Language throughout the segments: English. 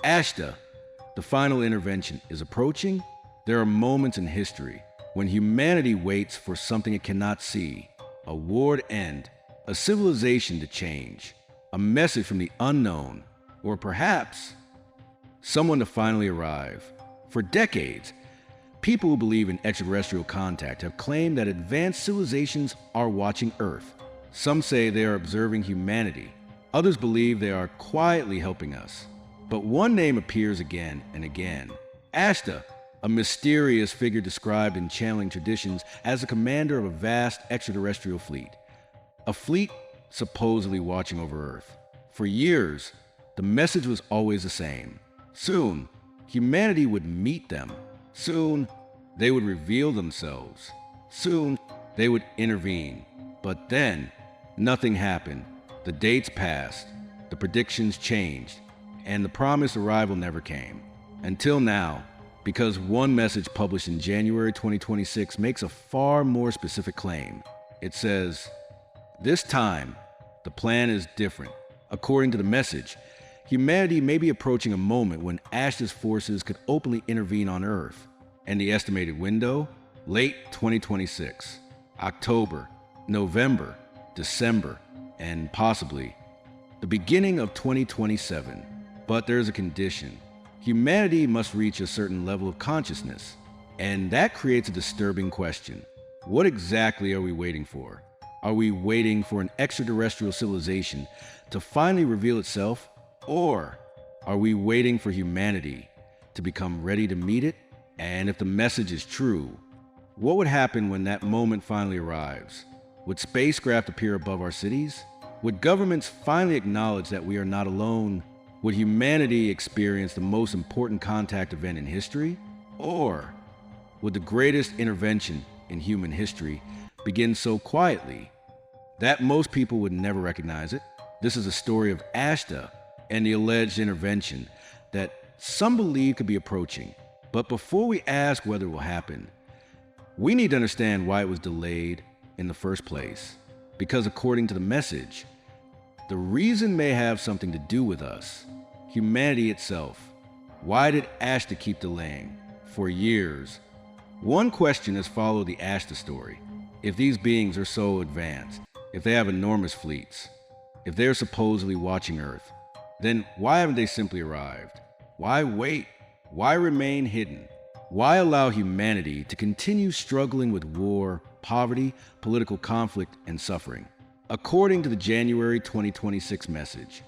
Ashtar, the final intervention, is approaching. There are moments in history when humanity waits for something it cannot see, a war to end, a civilization to change, a message from the unknown, or perhaps someone to finally arrive. For decades, people who believe in extraterrestrial contact have claimed that advanced civilizations are watching Earth. Some say they are observing humanity. Others believe they are quietly helping us. But one name appears again and again: Ashtar, a mysterious figure described in channeling traditions as the commander of a vast extraterrestrial fleet. A fleet supposedly watching over Earth. For years, the message was always the same. Soon, humanity would meet them. Soon, they would reveal themselves. Soon, they would intervene. But then, nothing happened. The dates passed, the predictions changed, and the promised arrival never came. Until now, because one message published in January 2026 makes a far more specific claim. It says, "This time, the plan is different." According to the message, humanity may be approaching a moment when Ashtar's forces could openly intervene on Earth. And the estimated window? Late 2026, October, November, December, and possibly the beginning of 2027. But there's a condition. Humanity must reach a certain level of consciousness, and that creates a disturbing question. What exactly are we waiting for? Are we waiting for an extraterrestrial civilization to finally reveal itself, or are we waiting for humanity to become ready to meet it? And if the message is true, what would happen when that moment finally arrives? Would spacecraft appear above our cities? Would governments finally acknowledge that we are not alone? Would humanity experience the most important contact event in history? Or would the greatest intervention in human history begin so quietly that most people would never recognize it? This is a story of Ashtar and the alleged intervention that some believe could be approaching. But before we ask whether it will happen, we need to understand why it was delayed in the first place. Because according to the message, the reason may have something to do with us, humanity itself. Why did Ashtar keep delaying? For years, one question has followed the Ashtar story. If these beings are so advanced, if they have enormous fleets, if they're supposedly watching Earth, then why haven't they simply arrived? Why wait? Why remain hidden? Why allow humanity to continue struggling with war, poverty, political conflict, and suffering? According to the January 2026 message,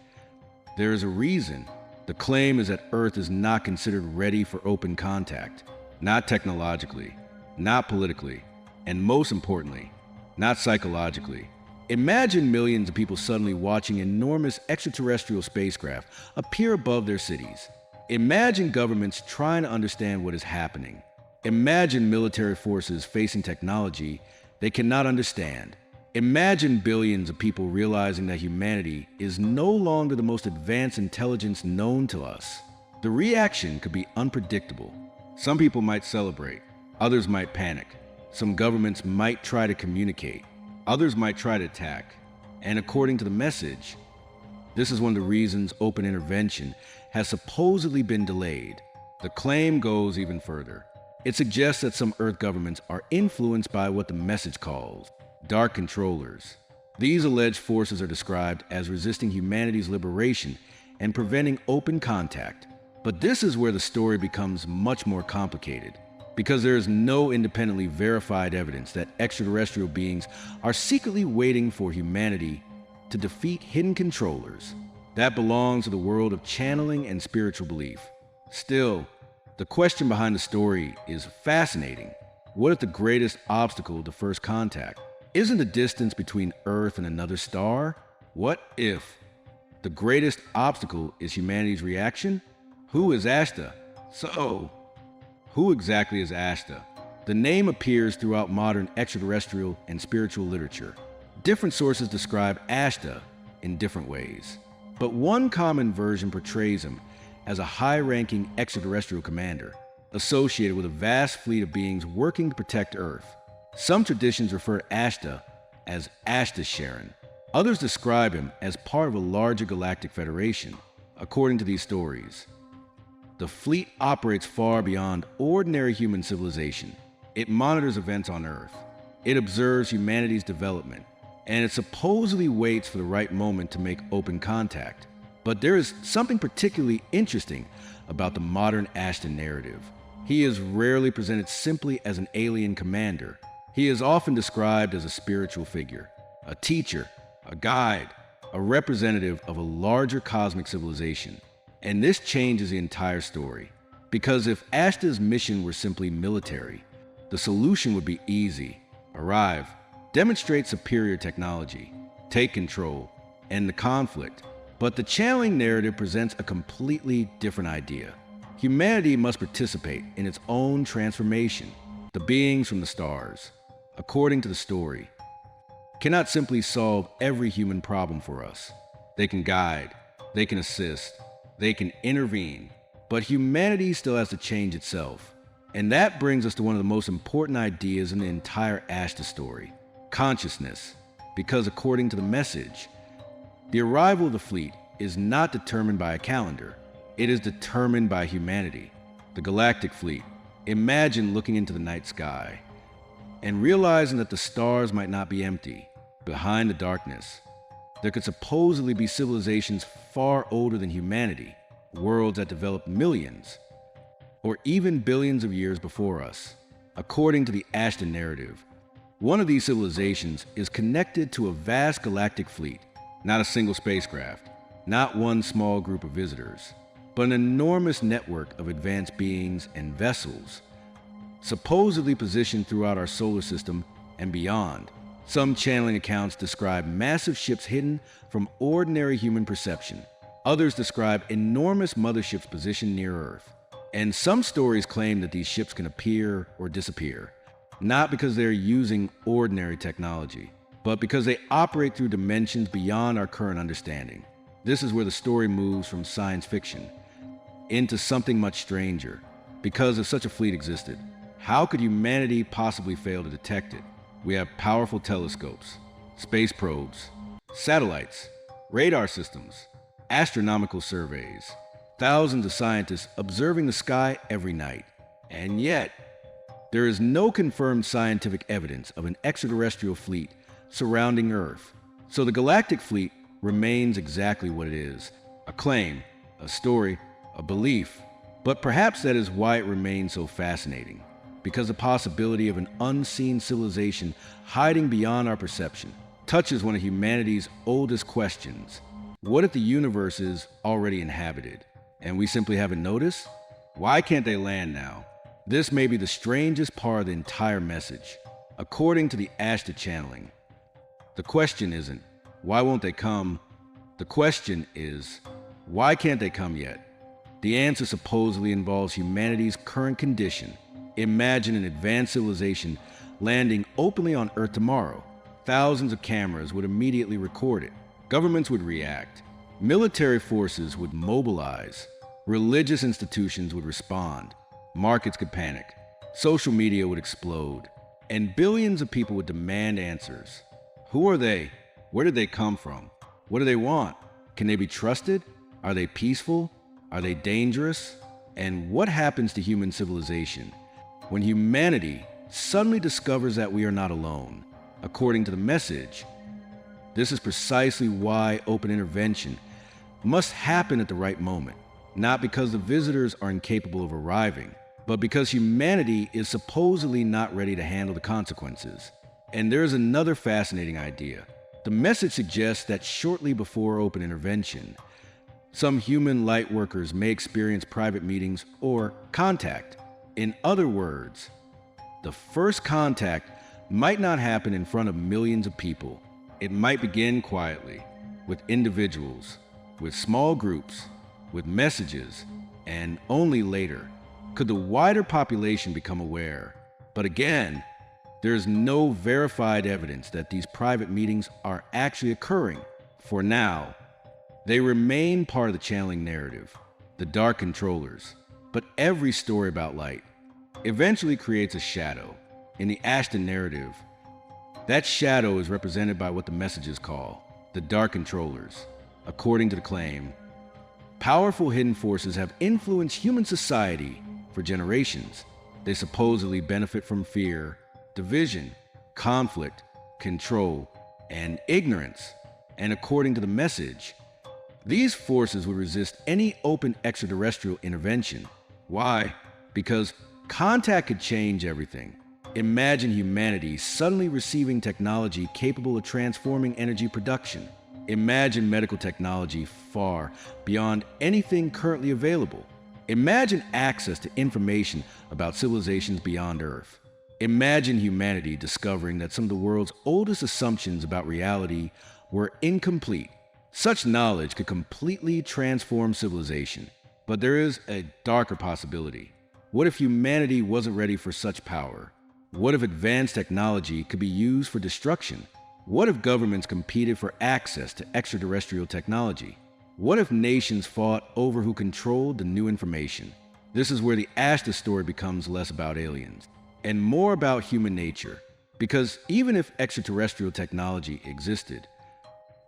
there is a reason. The claim is that Earth is not considered ready for open contact, not technologically, not politically, and most importantly, not psychologically. Imagine millions of people suddenly watching enormous extraterrestrial spacecraft appear above their cities. Imagine governments trying to understand what is happening. Imagine military forces facing technology they cannot understand. Imagine billions of people realizing that humanity is no longer the most advanced intelligence known to us. The reaction could be unpredictable. Some people might celebrate, others might panic. Some governments might try to communicate, others might try to attack. And according to the message, this is one of the reasons open intervention has supposedly been delayed. The claim goes even further. It suggests that some Earth governments are influenced by what the message calls dark controllers. These alleged forces are described as resisting humanity's liberation and preventing open contact. But this is where the story becomes much more complicated, because there is no independently verified evidence that extraterrestrial beings are secretly waiting for humanity to defeat hidden controllers. That belongs to the world of channeling and spiritual belief. Still, the question behind the story is fascinating. What if the greatest obstacle to first contact isn't the distance between Earth and another star? What if the greatest obstacle is humanity's reaction? Who is Ashtar? So, who exactly is Ashtar? The name appears throughout modern extraterrestrial and spiritual literature. Different sources describe Ashtar in different ways, but one common version portrays him as a high-ranking extraterrestrial commander, associated with a vast fleet of beings working to protect Earth. Some traditions refer to Ashtar as Ashtar. Others describe him as part of a larger Galactic Federation. According to these stories, The fleet operates far beyond ordinary human civilization. It monitors events on Earth. It observes humanity's development, and it supposedly waits for the right moment to make open contact. But there is something particularly interesting about the modern Ashtar narrative. He is rarely presented simply as an alien commander. He is often described as a spiritual figure, a teacher, a guide, a representative of a larger cosmic civilization. And this changes the entire story. Because if Ashtar's mission were simply military, the solution would be easy. Arrive, demonstrate superior technology, take control, end the conflict. But the channeling narrative presents a completely different idea. Humanity must participate in its own transformation. The beings from the stars, according to the story, cannot simply solve every human problem for us. They can guide, they can assist, they can intervene, but humanity still has to change itself. And that brings us to one of the most important ideas in the entire Ashtar story, consciousness. Because according to the message, the arrival of the fleet is not determined by a calendar. It is determined by humanity. The Galactic Fleet. Imagine looking into the night sky and realizing that the stars might not be empty. Behind the darkness, there could supposedly be civilizations far older than humanity, worlds that developed millions or even billions of years before us. According to the Ashtar narrative, one of these civilizations is connected to a vast galactic fleet, not a single spacecraft, not one small group of visitors, but an enormous network of advanced beings and vessels, supposedly positioned throughout our solar system and beyond. Some channeling accounts describe massive ships hidden from ordinary human perception. Others describe enormous motherships positioned near Earth. And some stories claim that these ships can appear or disappear, not because they're using ordinary technology, but because they operate through dimensions beyond our current understanding. This is where the story moves from science fiction into something much stranger. Because if such a fleet existed, how could humanity possibly fail to detect it? We have powerful telescopes, space probes, satellites, radar systems, astronomical surveys, thousands of scientists observing the sky every night. And yet, there is no confirmed scientific evidence of an extraterrestrial fleet surrounding Earth. So the Galactic Fleet remains exactly what it is: a claim, a story, a belief. But perhaps that is why it remains so fascinating, because the possibility of an unseen civilization hiding beyond our perception touches one of humanity's oldest questions. What if the universe is already inhabited, and we simply haven't noticed? Why can't they land now? This may be the strangest part of the entire message. According to the Ashtar channeling, the question isn't, why won't they come? The question is, why can't they come yet? The answer supposedly involves humanity's current condition. Imagine an advanced civilization landing openly on Earth tomorrow. Thousands of cameras would immediately record it. Governments would react. Military forces would mobilize. Religious institutions would respond. Markets could panic. Social media would explode. And billions of people would demand answers. Who are they? Where did they come from? What do they want? Can they be trusted? Are they peaceful? Are they dangerous? And what happens to human civilization when humanity suddenly discovers that we are not alone? According to the message, this is precisely why open intervention must happen at the right moment, not because the visitors are incapable of arriving, but because humanity is supposedly not ready to handle the consequences. And there's another fascinating idea. The message suggests that shortly before open intervention, some human light workers may experience private meetings or contact. In other words, the first contact might not happen in front of millions of people. It might begin quietly, with individuals, with small groups, with messages, and only later could the wider population become aware. But again, there is no verified evidence that these private meetings are actually occurring. For now, they remain part of the channeling narrative, the dark controllers. But every story about light eventually creates a shadow. In the Ashtar narrative, that shadow is represented by what the messages call the dark controllers. According to the claim, Powerful hidden forces have influenced human society for generations. They supposedly benefit from fear, division, conflict, control, and ignorance. And according to the message, these forces would resist any open extraterrestrial intervention. Why? Because contact could change everything. Imagine humanity suddenly receiving technology capable of transforming energy production. Imagine medical technology far beyond anything currently available. Imagine access to information about civilizations beyond Earth. Imagine humanity discovering that some of the world's oldest assumptions about reality were incomplete. Such knowledge could completely transform civilization. But there is a darker possibility. What if humanity wasn't ready for such power? What if advanced technology could be used for destruction? What if governments competed for access to extraterrestrial technology? What if nations fought over who controlled the new information? This is where the Ashtar story becomes less about aliens and more about human nature. Because even if extraterrestrial technology existed,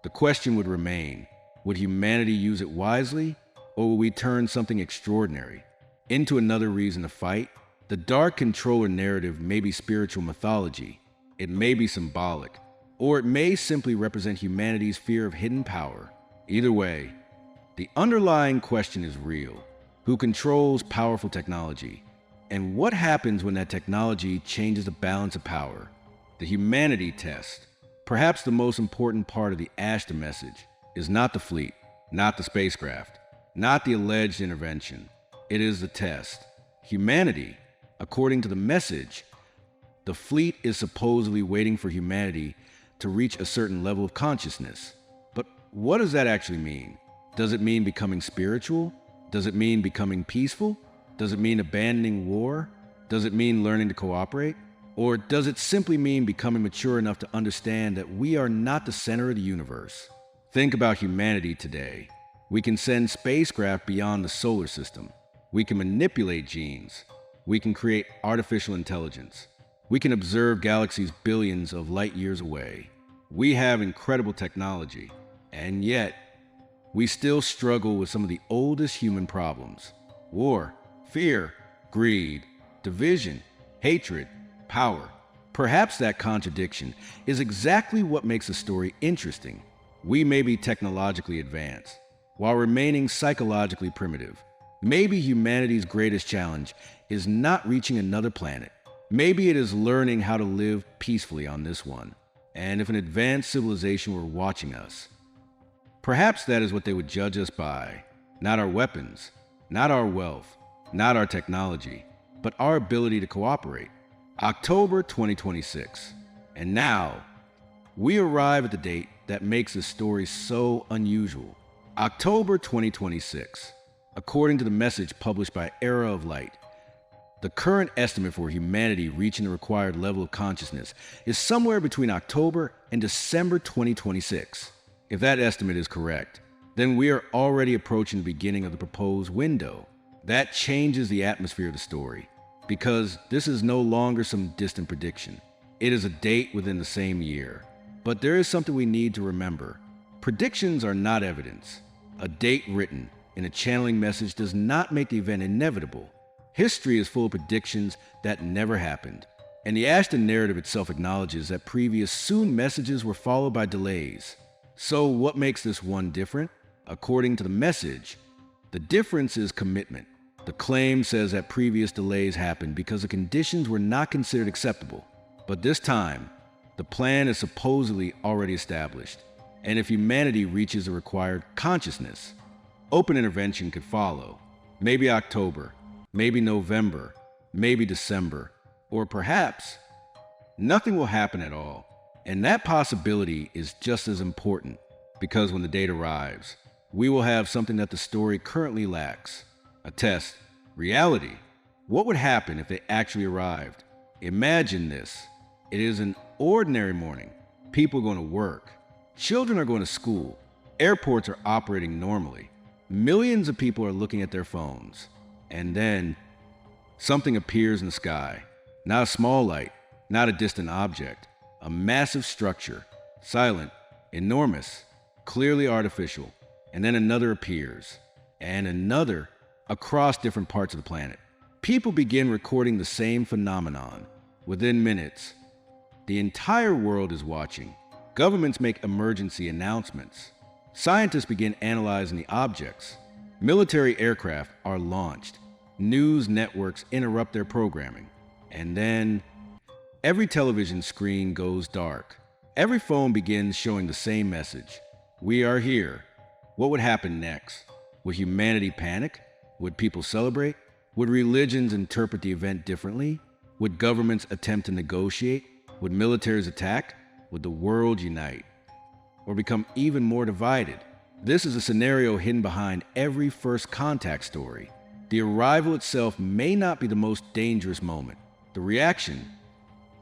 the question would remain, would humanity use it wisely, or will we turn something extraordinary into another reason to fight? The Dark Controller narrative may be spiritual mythology, it may be symbolic, or it may simply represent humanity's fear of hidden power. Either way, the underlying question is real. Who controls powerful technology? And what happens when that technology changes the balance of power? The humanity test, perhaps the most important part of the Ashtar message, is not the fleet, not the spacecraft, not the alleged intervention. It is the test. Humanity, according to the message, the fleet is supposedly waiting for humanity to reach a certain level of consciousness. But what does that actually mean? Does it mean becoming spiritual? Does it mean becoming peaceful? Does it mean abandoning war? Does it mean learning to cooperate? Or does it simply mean becoming mature enough to understand that we are not the center of the universe? Think about humanity today. We can send spacecraft beyond the solar system. We can manipulate genes. We can create artificial intelligence. We can observe galaxies billions of light years away. We have incredible technology, and yet we still struggle with some of the oldest human problems: war, fear, greed, division, hatred, power. Perhaps that contradiction is exactly what makes the story interesting. We may be technologically advanced while remaining psychologically primitive. Maybe humanity's greatest challenge is not reaching another planet. Maybe it is learning how to live peacefully on this one. And if an advanced civilization were watching us, perhaps that is what they would judge us by. Not our weapons, not our wealth, not our technology, but our ability to cooperate. October 2026. And now, we arrive at the date that makes this story so unusual. October 2026. According to the message published by Era of Light, the current estimate for humanity reaching the required level of consciousness is somewhere between October and December 2026. If that estimate is correct, then we are already approaching the beginning of the proposed window. That changes the atmosphere of the story, because this is no longer some distant prediction. It is a date within the same year. But there is something we need to remember. Predictions are not evidence. A date written in a channeling message does not make the event inevitable. History is full of predictions that never happened. And the Ashtar narrative itself acknowledges that previous soon messages were followed by delays. So what makes this one different? According to the message, the difference is commitment. The claim says that previous delays happened because the conditions were not considered acceptable. But this time, the plan is supposedly already established. And if humanity reaches the required consciousness, open intervention could follow. Maybe October, maybe November, maybe December, or perhaps nothing will happen at all. And that possibility is just as important, because when the date arrives, we will have something that the story currently lacks. A test, reality. What would happen if they actually arrived? Imagine this. It is an ordinary morning. People are going to work. Children are going to school. Airports are operating normally. Millions of people are looking at their phones. And then something appears in the sky. Not a small light, not a distant object. A massive structure. Silent, enormous, clearly artificial. And then another appears. and another across different parts of the planet. People begin recording the same phenomenon. Within minutes, the entire world is watching. Governments make emergency announcements. Scientists begin analyzing the objects. Military aircraft are launched. News networks interrupt their programming. And then, every television screen goes dark. Every phone begins showing the same message. We are here. What would happen next? Would humanity panic? Would people celebrate? Would religions interpret the event differently? Would governments attempt to negotiate? Would militaries attack? Would the world unite? Or become even more divided? This is a scenario hidden behind every first contact story. The arrival itself may not be the most dangerous moment. The reaction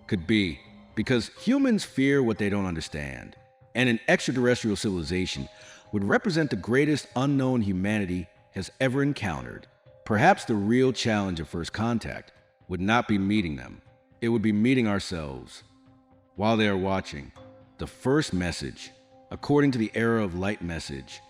could be, because humans fear what they don't understand, and an extraterrestrial civilization would represent the greatest unknown humanity has ever encountered. Perhaps the real challenge of first contact would not be meeting them. It would be meeting ourselves. While they are watching, the first message, according to the era of light message,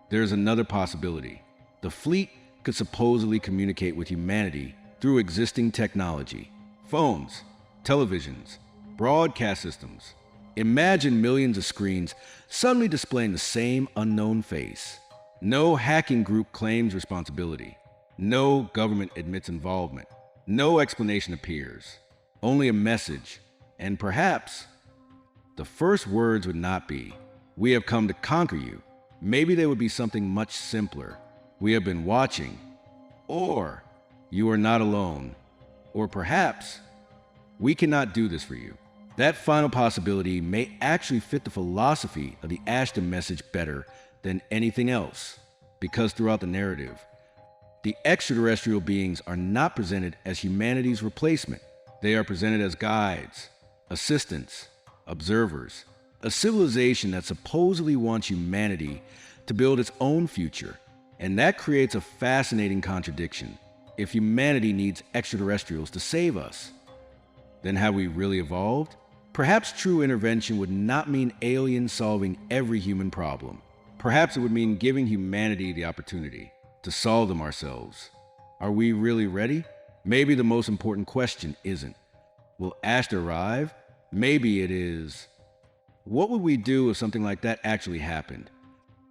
there is another possibility. The fleet could supposedly communicate with humanity through existing technology, phones, televisions, broadcast systems. Imagine millions of screens suddenly displaying the same unknown face. No hacking group claims responsibility. No government admits involvement. No explanation appears. Only a message. And perhaps the first words would not be, "We have come to conquer you." Maybe they would be something much simpler. "We have been watching." Or, "You are not alone." Or perhaps, "We cannot do this for you." That final possibility may actually fit the philosophy of the Ashtar message better than anything else, because throughout the narrative, the extraterrestrial beings are not presented as humanity's replacement. They are presented as guides, assistants, observers, a civilization that supposedly wants humanity to build its own future. And that creates a fascinating contradiction. If humanity needs extraterrestrials to save us, then have we really evolved? Perhaps true intervention would not mean aliens solving every human problem. Perhaps it would mean giving humanity the opportunity to solve them ourselves. Are we really ready? Maybe the most important question isn't, will Ashtar arrive? Maybe it is, what would we do if something like that actually happened?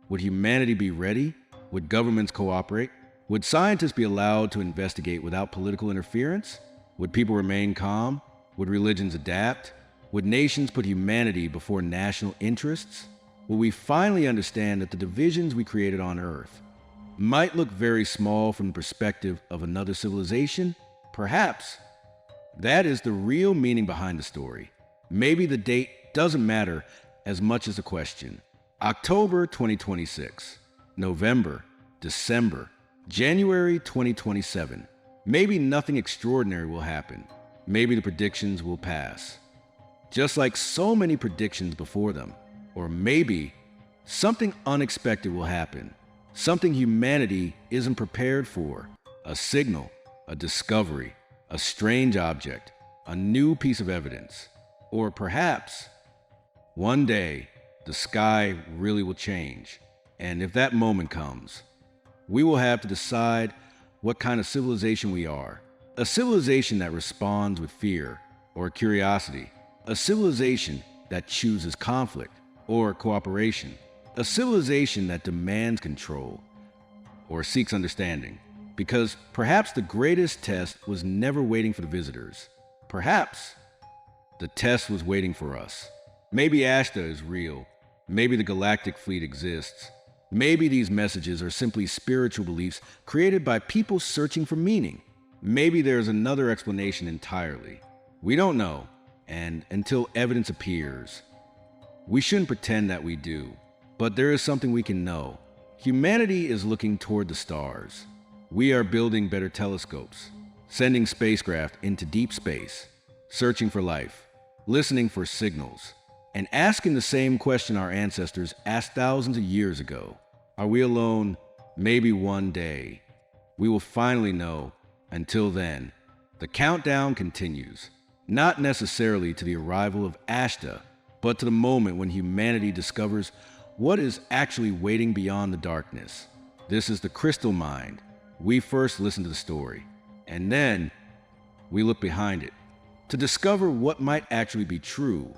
Would humanity be ready? Would governments cooperate? Would scientists be allowed to investigate without political interference? Would people remain calm? Would religions adapt? Would nations put humanity before national interests? Will we finally understand that the divisions we created on Earth might look very small from the perspective of another civilization? Perhaps that is the real meaning behind the story. Maybe the date doesn't matter as much as the question. October 2026, November, December, January 2027. Maybe nothing extraordinary will happen. Maybe the predictions will pass, just like so many predictions before them. Or maybe something unexpected will happen, something humanity isn't prepared for. A signal, a discovery, a strange object, a new piece of evidence. Or perhaps one day the sky really will change. And if that moment comes, we will have to decide what kind of civilization we are. A civilization that responds with fear or curiosity. A civilization that chooses conflict or cooperation. A civilization that demands control or seeks understanding. Because perhaps the greatest test was never waiting for the visitors. Perhaps the test was waiting for us. Maybe Ashtar is real. Maybe the Galactic Fleet exists. Maybe these messages are simply spiritual beliefs created by people searching for meaning. Maybe there's another explanation entirely. We don't know, and until evidence appears, we shouldn't pretend that we do. But there is something we can know. Humanity is looking toward the stars. We are building better telescopes, sending spacecraft into deep space, searching for life, listening for signals, and asking the same question our ancestors asked thousands of years ago. Are we alone? Maybe one day we will finally know. Until then, the countdown continues, not necessarily to the arrival of Ashtar, but to the moment when humanity discovers what is actually waiting beyond the darkness. This is the Crystal Mind. We first listen to the story, and then we look behind it to discover what might actually be true.